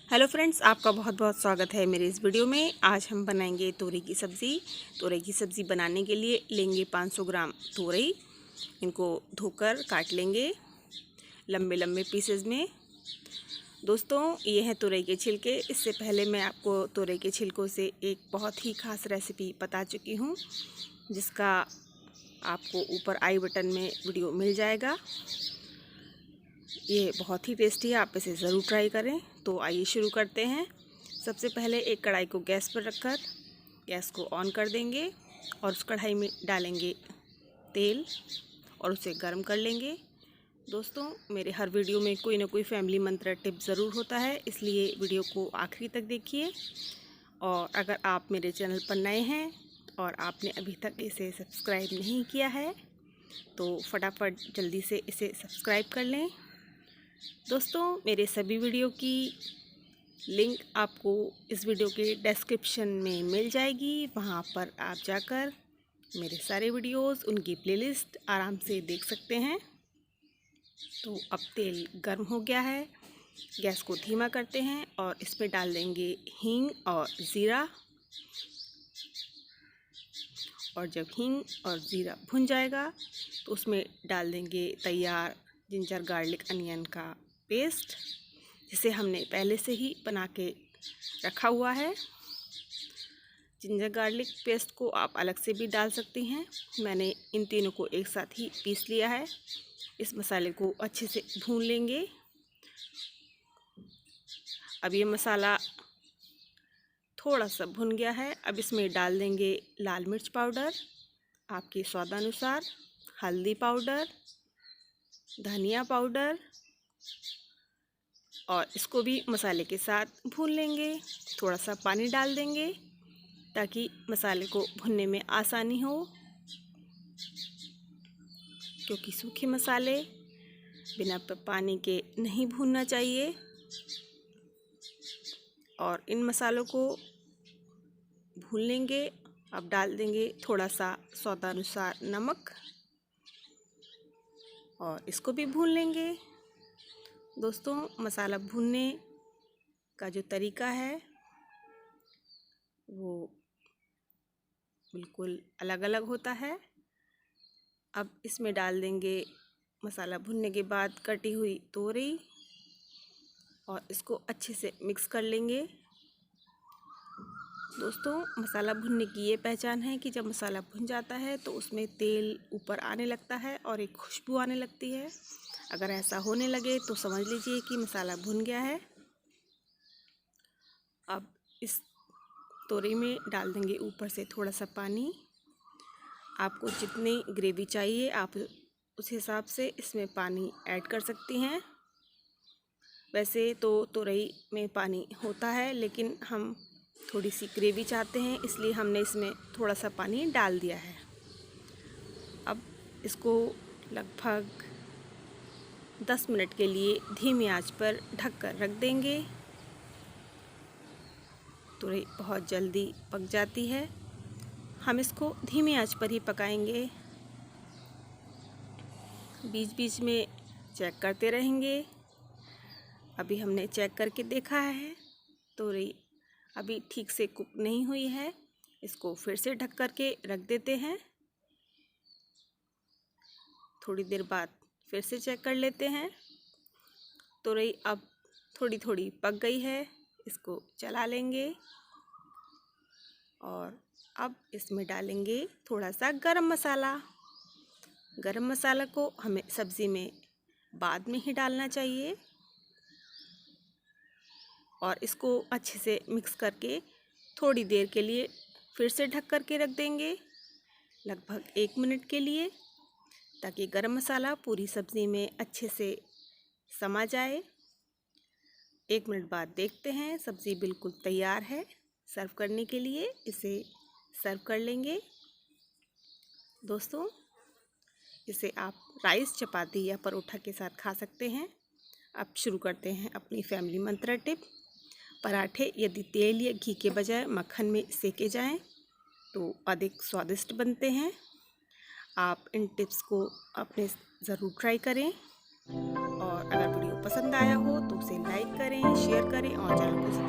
Hello friends, आपका बहुत बहुत स्वागत है मेरे इस वीडियो में। आज हम बनाएंगे तोरई की सब्ज़ी। तोरई की सब्ज़ी बनाने के लिए लेंगे 500 ग्राम तोरई। इनको धोकर काट लेंगे लंबे लंबे पीसेस में। दोस्तों, ये है तोरई के छिलके। इससे पहले मैं आपको तोरई के छिलकों से एक बहुत ही ख़ास रेसिपी बता चुकी हूँ, जिसका आपको ऊपर आई बटन में वीडियो मिल जाएगा। ये बहुत ही टेस्टी है, आप इसे ज़रूर ट्राई करें। तो आइए शुरू करते हैं। सबसे पहले एक कढ़ाई को गैस पर रखकर गैस को ऑन कर देंगे और उस कढ़ाई में डालेंगे तेल और उसे गर्म कर लेंगे। दोस्तों, मेरे हर वीडियो में कोई ना कोई फैमिली मंत्र टिप ज़रूर होता है, इसलिए वीडियो को आखिरी तक देखिए। और अगर आप मेरे चैनल पर नए हैं और आपने अभी तक इसे सब्सक्राइब नहीं किया है तो फटाफट जल्दी से इसे सब्सक्राइब कर लें। दोस्तों, मेरे सभी वीडियो की लिंक आपको इस वीडियो के डिस्क्रिप्शन में मिल जाएगी। वहां पर आप जाकर मेरे सारे वीडियोस, उनकी प्लेलिस्ट आराम से देख सकते हैं। तो अब तेल गर्म हो गया है, गैस को धीमा करते हैं और इसमें डाल देंगे हींग और ज़ीरा। और जब हींग और ज़ीरा भुन जाएगा तो उसमें डाल देंगे तैयार जिंजर गार्लिक अनियन का पेस्ट, जिसे हमने पहले से ही बना के रखा हुआ है। जिंजर गार्लिक पेस्ट को आप अलग से भी डाल सकती हैं। मैंने इन तीनों को एक साथ ही पीस लिया है। इस मसाले को अच्छे से भून लेंगे। अब ये मसाला थोड़ा सा भुन गया है। अब इसमें डाल देंगे लाल मिर्च पाउडर आपके स्वादानुसार, हल्दी पाउडर, धनिया पाउडर, और इसको भी मसाले के साथ भून लेंगे। थोड़ा सा पानी डाल देंगे ताकि मसाले को भुनने में आसानी हो, क्योंकि सूखे मसाले बिना पानी के नहीं भूनना चाहिए। और इन मसालों को भून लेंगे। अब डाल देंगे थोड़ा सा स्वादानुसार नमक और इसको भी भून लेंगे। दोस्तों, मसाला भूनने का जो तरीका है वो बिल्कुल अलग अलग होता है। अब इसमें डाल देंगे मसाला भुनने के बाद कटी हुई तोरई और इसको अच्छे से मिक्स कर लेंगे। दोस्तों, मसाला भुनने की ये पहचान है कि जब मसाला भुन जाता है तो उसमें तेल ऊपर आने लगता है और एक खुशबू आने लगती है। अगर ऐसा होने लगे तो समझ लीजिए कि मसाला भुन गया है। अब इस तोरई में डाल देंगे ऊपर से थोड़ा सा पानी। आपको जितनी ग्रेवी चाहिए आप उस हिसाब से इसमें पानी ऐड कर सकती हैं। वैसे तो तोरई में पानी होता है, लेकिन हम थोड़ी सी ग्रेवी चाहते हैं, इसलिए हमने इसमें थोड़ा सा पानी डाल दिया है। अब इसको लगभग 10 मिनट के लिए धीमी आंच पर ढककर रख देंगे। तोरई बहुत जल्दी पक जाती है। हम इसको धीमी आंच पर ही पकाएंगे। बीच बीच में चेक करते रहेंगे। अभी हमने चेक करके देखा है, तोरई अभी ठीक से कुक नहीं हुई है। इसको फिर से ढक कर के रख देते हैं। थोड़ी देर बाद फिर से चेक कर लेते हैं। तोरई अब थोड़ी थोड़ी पक गई है। इसको चला लेंगे और अब इसमें डालेंगे थोड़ा सा गरम मसाला। गरम मसाला को हमें सब्ज़ी में बाद में ही डालना चाहिए और इसको अच्छे से मिक्स करके थोड़ी देर के लिए फिर से ढक कर के रख देंगे, लगभग 1 मिनट के लिए, ताकि गरम मसाला पूरी सब्ज़ी में अच्छे से समा जाए। 1 मिनट बाद देखते हैं, सब्ज़ी बिल्कुल तैयार है सर्व करने के लिए। इसे सर्व कर लेंगे। दोस्तों, इसे आप राइस, चपाती या परोठा के साथ खा सकते हैं। अब शुरू करते हैं अपनी फैमिली मंत्र टिप। पराठे यदि तेल या घी के बजाय मक्खन में सेके जाएं तो अधिक स्वादिष्ट बनते हैं। आप इन टिप्स को अपने ज़रूर ट्राई करें, और अगर वीडियो पसंद आया हो तो उसे लाइक करें, शेयर करें और चैनल को